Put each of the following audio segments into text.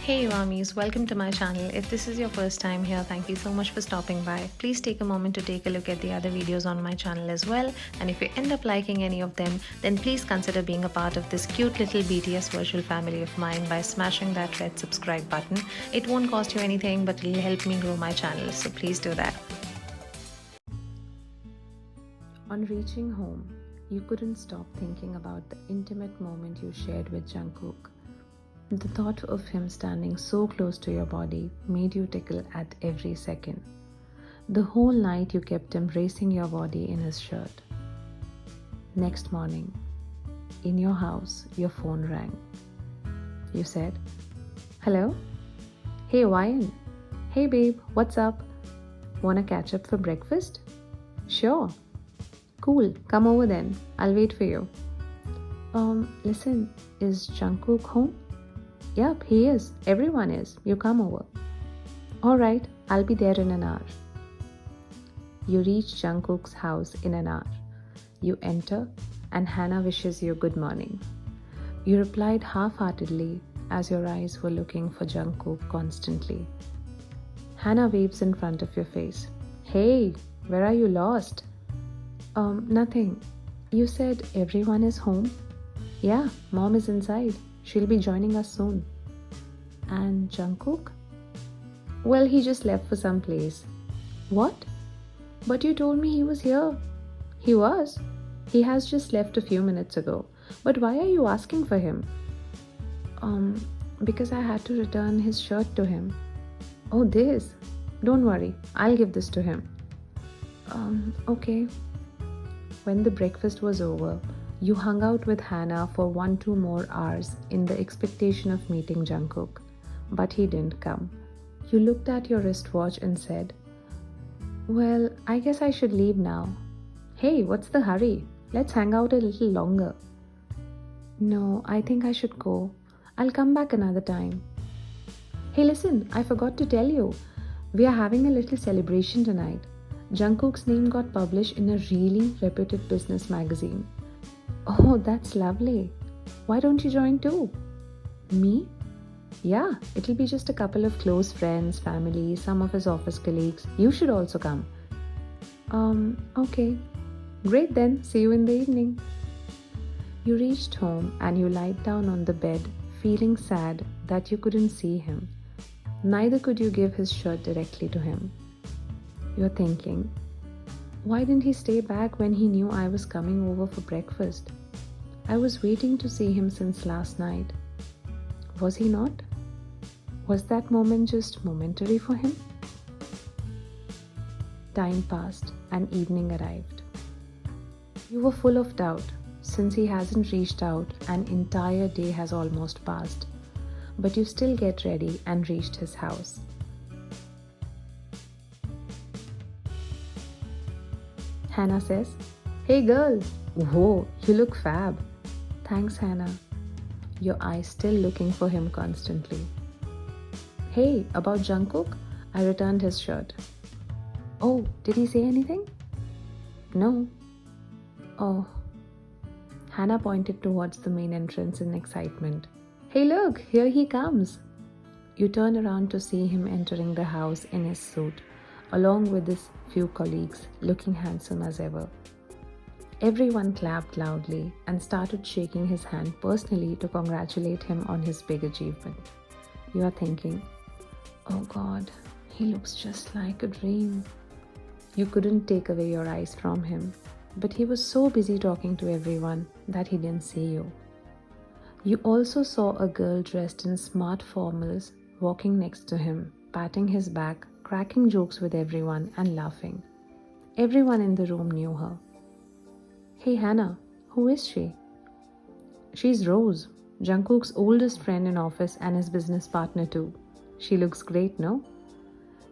Hey Vamis, welcome to my channel. If this is your first time here, thank you so much for stopping by. Please take a moment to take a look at the other videos on my channel as well. And if you end up liking any of them, then please consider being a part of this cute little BTS virtual family of mine by smashing that red subscribe button. It won't cost you anything, but it'll help me grow my channel, so please do that. On reaching home, you couldn't stop thinking about the intimate moment you shared with Jungkook. The thought of him standing so close to your body made you tickle at every second. The whole night you kept embracing your body in his shirt. Next morning, in your house, your phone rang. You said, "Hello? Hey Ryan. Hey babe, what's up? Wanna catch up for breakfast? Sure. Cool, come over then. I'll wait for you. Listen, is Jungkook home? Yep, he is. Everyone is. You come over. Alright, I'll be there in an hour." You reach Jungkook's house in an hour. You enter and Hannah wishes you good morning. You replied half-heartedly as your eyes were looking for Jungkook constantly. Hannah waves in front of your face. Hey, where are you lost? Nothing. You said everyone is home? Yeah, mom is inside. She'll be joining us soon. And Jungkook? Well, he just left for some place. What? But you told me he was here. He was. He has just left a few minutes ago. But why are you asking for him? Because I had to return his shirt to him. Oh, this? Don't worry. I'll give this to him. Okay. When the breakfast was over, you hung out with Hannah for 1-2 more hours in the expectation of meeting Jungkook, but he didn't come. You looked at your wristwatch and said, "Well, I guess I should leave now." Hey, what's the hurry? Let's hang out a little longer. No, I think I should go. I'll come back another time. Hey, listen, I forgot to tell you. We are having a little celebration tonight. Jungkook's name got published in a really reputed business magazine. Oh, that's lovely. Why don't you join too? Me? Yeah, it'll be just a couple of close friends, family, some of his office colleagues. You should also come. Okay. Great then, see you in the evening. You reached home and you lied down on the bed, feeling sad that you couldn't see him. Neither could you give his shirt directly to him. You're thinking, why didn't he stay back when he knew I was coming over for breakfast? I was waiting to see him since last night. Was he not? Was that moment just momentary for him? Time passed and evening arrived. You were full of doubt. Since he hasn't reached out, an entire day has almost passed. But you still get ready and reached his house. Hannah says, "Hey girl, whoa, you look fab." Thanks, Hannah. Your eyes still looking for him constantly. Hey, about Jungkook? I returned his shirt. Oh, did he say anything? No. Oh. Hannah pointed towards the main entrance in excitement. Hey look, here he comes. You turn around to see him entering the house in his suit, along with his few colleagues, looking handsome as ever. Everyone clapped loudly and started shaking his hand personally to congratulate him on his big achievement. You are thinking, oh God, he looks just like a dream. You couldn't take away your eyes from him, but he was so busy talking to everyone that he didn't see you. You also saw a girl dressed in smart formals walking next to him, patting his back, cracking jokes with everyone and laughing. Everyone in the room knew her. Hey Hannah, who is she? She's Rose, Jungkook's oldest friend in office and his business partner too. She looks great, no?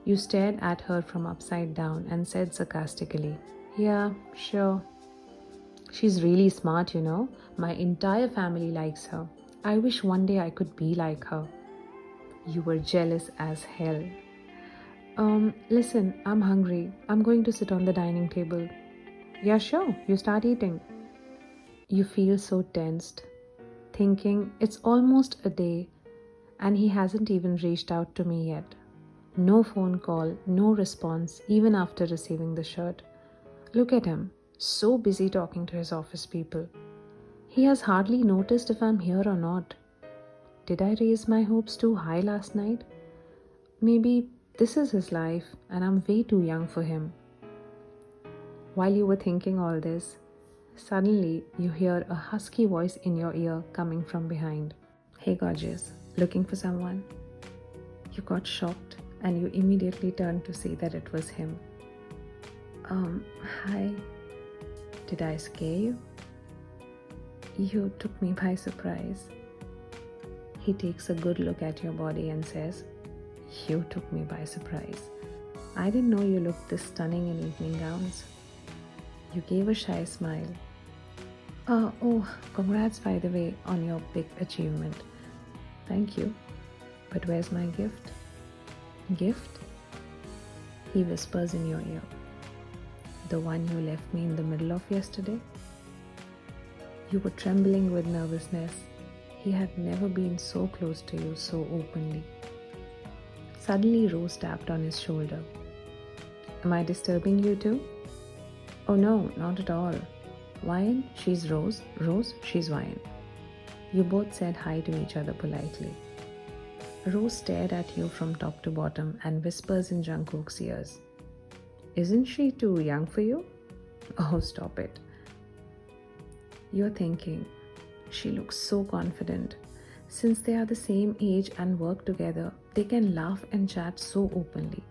You stared at her from upside down and said sarcastically, Yeah, sure. She's really smart, you know. My entire family likes her. I wish one day I could be like her. You were jealous as hell. Listen, I'm hungry. I'm going to sit on the dining table. Yeah, sure. You start eating. You feel so tensed, thinking it's almost a day And he hasn't even reached out to me yet. No phone call, no response, even after receiving the shirt. Look at him, so busy talking to his office people. He has hardly noticed if I'm here or not. Did I raise my hopes too high last night? Maybe this is his life and I'm way too young for him. While you were thinking all this, suddenly you hear a husky voice in your ear coming from behind. Hey gorgeous, looking for someone? You got shocked and you immediately turned to see that it was him. Hi. Did I scare you? You took me by surprise. He takes a good look at your body and says, You took me by surprise. I didn't know you looked this stunning in evening gowns. You gave a shy smile. Oh, congrats by the way on your big achievement. Thank you. But where's my gift? Gift? He whispers in your ear. The one you left me in the middle of yesterday? You were trembling with nervousness. He had never been so close to you so openly. Suddenly Rose tapped on his shoulder. Am I disturbing you too? Oh no, not at all. Wyan, she's Rose. Rose, she's Wyan. You both said hi to each other politely. Rose stared at you from top to bottom and whispers in Jungkook's ears. Isn't she too young for you? Oh, stop it. You're thinking, she looks so confident. Since they are the same age and work together, they can laugh and chat so openly.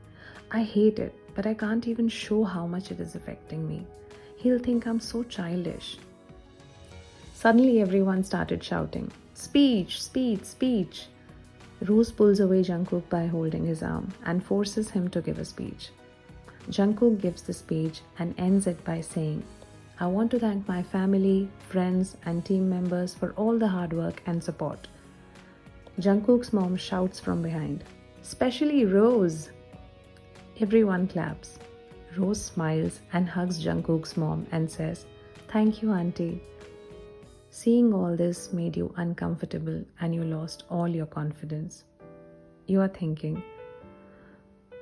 I hate it, but I can't even show how much it is affecting me. He'll think I'm so childish. Suddenly everyone started shouting, Speech, speech, speech. Rose pulls away Jungkook by holding his arm and forces him to give a speech. Jungkook gives the speech and ends it by saying, I want to thank my family, friends, and team members for all the hard work and support. Jungkook's mom shouts from behind, Especially Rose! Everyone claps. Rose smiles and hugs Jungkook's mom and says, Thank you, Auntie. Seeing all this made you uncomfortable and you lost all your confidence. You are thinking,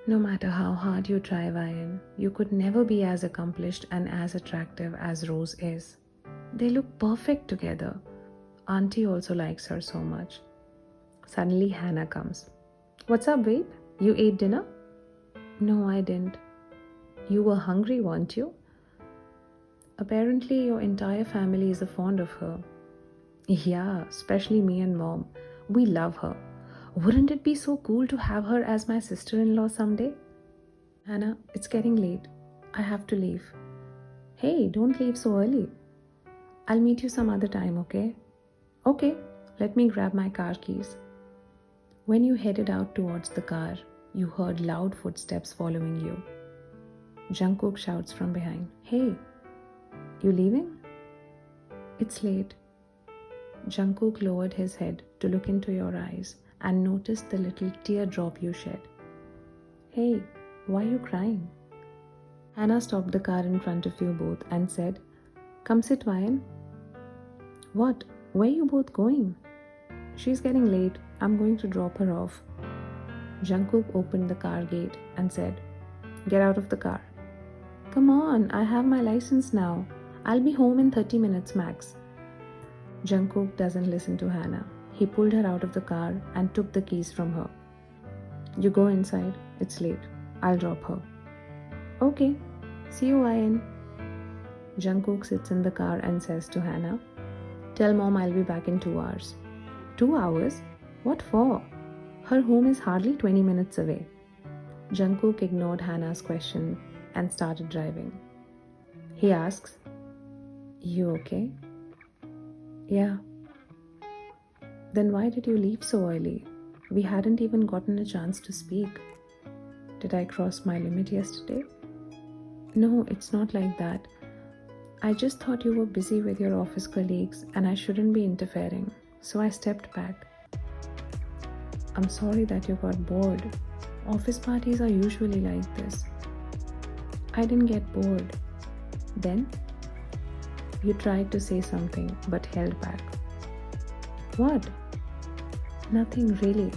no matter how hard you try, Wyan, you could never be as accomplished and as attractive as Rose is. They look perfect together. Auntie also likes her so much. Suddenly Hannah comes. What's up, babe? You ate dinner? No, I didn't. You were hungry, weren't you? Apparently your entire family is fond of her. Yeah, especially me and mom. We love her. Wouldn't it be so cool to have her as my sister-in-law someday? Hannah, it's getting late. I have to leave. Hey, don't leave so early. I'll meet you some other time, okay? Okay, let me grab my car keys. When you headed out towards the car, you heard loud footsteps following you. Jungkook shouts from behind, Hey, you leaving? It's late. Jungkook lowered his head to look into your eyes and noticed the little teardrop you shed. Hey, why are you crying? Hannah stopped the car in front of you both and said, Come sit, Wyan. What? Where are you both going? She's getting late. I'm going to drop her off. Jungkook opened the car gate and said, Get out of the car. Come on, I have my license now. I'll be home in 30 minutes max. Jungkook doesn't listen to Hannah. He pulled her out of the car and took the keys from her. You go inside. It's late. I'll drop her. Okay. See you, Wyan. Jungkook sits in the car and says to Hannah, Tell mom I'll be back in 2 hours. 2 hours? What for? Her home is hardly 20 minutes away. Jungkook ignored Hannah's question and started driving. He asks, You okay? Yeah. Then why did you leave so early? We hadn't even gotten a chance to speak. Did I cross my limit yesterday? No, it's not like that. I just thought you were busy with your office colleagues and I shouldn't be interfering, so I stepped back. I'm sorry that you got bored. Office parties are usually like this. I didn't get bored. Then, you tried to say something but held back. What? Nothing really.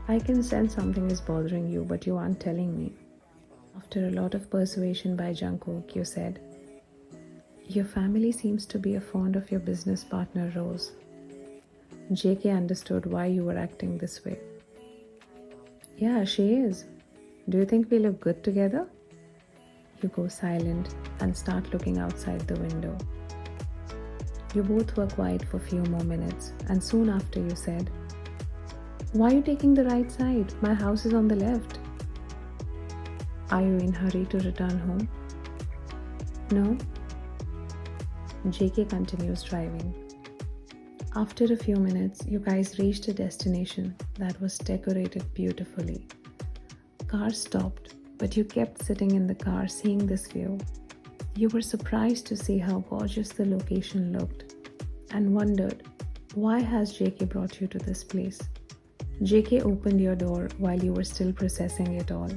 I can sense something is bothering you, but you aren't telling me. After a lot of persuasion by Jungkook, you said, your family seems to be fond of your business partner, Rose. JK understood why you were acting this way. Yeah, she is. Do you think we look good together? You go silent and start looking outside the window. You both were quiet for a few more minutes, and soon after you said, why are you taking the right side? My house is on the left. Are you in a hurry to return home? No. JK continues driving. After a few minutes, you guys reached a destination that was decorated beautifully. Car stopped, but you kept sitting in the car seeing this view. You were surprised to see how gorgeous the location looked and wondered, why has JK brought you to this place? JK opened your door while you were still processing it all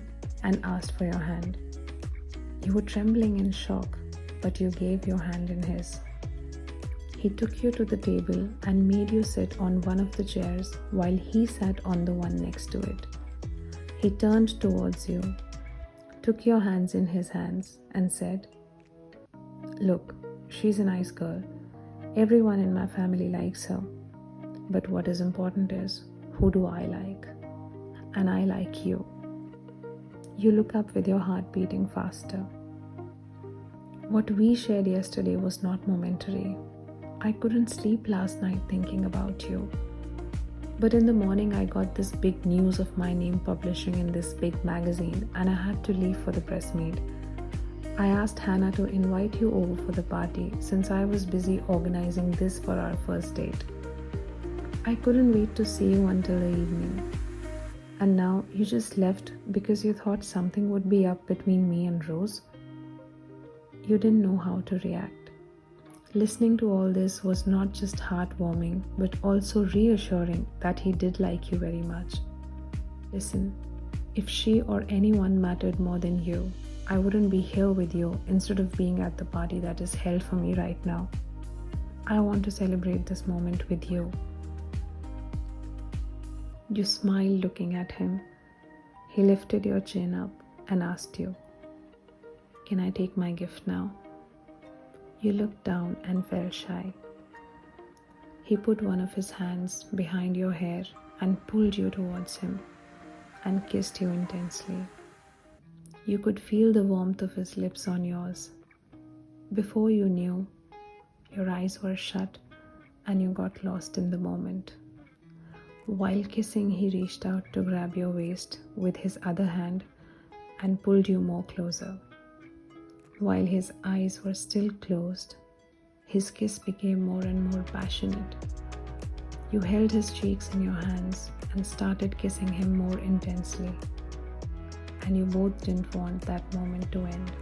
and asked for your hand. You were trembling in shock, but you gave your hand in his. He took you to the table and made you sit on one of the chairs while he sat on the one next to it. He turned towards you, took your hands in his hands, and said, look, she's a nice girl. Everyone in my family likes her. But what is important is, who do I like? And I like you. You look up with your heart beating faster. What we shared yesterday was not momentary. I couldn't sleep last night thinking about you. But in the morning I got this big news of my name publishing in this big magazine and I had to leave for the press meet. I asked Hannah to invite you over for the party since I was busy organizing this for our first date. I couldn't wait to see you until the evening. And now you just left because you thought something would be up between me and Rose? You didn't know how to react. Listening to all this was not just heartwarming, but also reassuring that he did like you very much. Listen, if she or anyone mattered more than you, I wouldn't be here with you instead of being at the party that is held for me right now. I want to celebrate this moment with you. You smiled looking at him. He lifted your chin up and asked you, can I take my gift now? You looked down and felt shy. He put one of his hands behind your hair and pulled you towards him and kissed you intensely. You could feel the warmth of his lips on yours. Before you knew, your eyes were shut and you got lost in the moment. While kissing, he reached out to grab your waist with his other hand and pulled you more closer. While his eyes were still closed, his kiss became more and more passionate. You held his cheeks in your hands and started kissing him more intensely. And you both didn't want that moment to end.